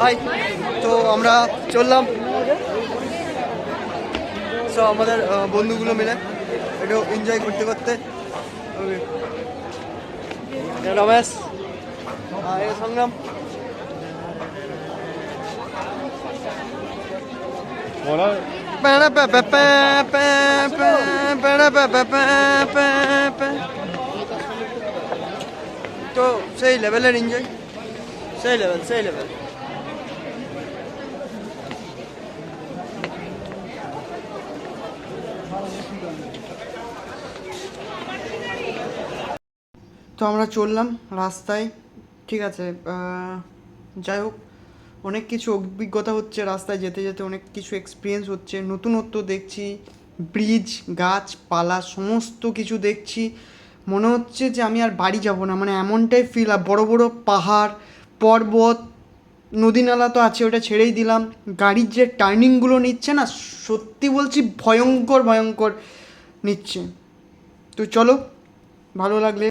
High. তো আমরা চললাম সব আমাদের বন্ধুগুলো মিলে একটু এনজয় করতে করতে। রমেশ, সংগ্রাম, তো সেই লেভেলের এনজয়, সেই লেভেল। তো আমরা চললাম রাস্তায়, ঠিক আছে। যাই হোক, অনেক কিছু অভিজ্ঞতা হচ্ছে রাস্তায় যেতে যেতে, অনেক কিছু এক্সপিরিয়েন্স হচ্ছে, নতুনত্ব দেখছি, ব্রিজ, গাছপালা সমস্ত কিছু দেখছি। মনে হচ্ছে যে আমি আর বাড়ি যাব না, মানে এমনটাই ফিল। আর বড় বড় পাহাড়, পর্বত, নদী নালা তো আছে, ওটা ছেড়েই দিলাম। গাড়ির যে টার্নিংগুলো নিচ্ছে না, সত্যি বলছি ভয়ঙ্কর ভয়ঙ্কর নিচ্ছে। তো চলো, ভালো লাগলে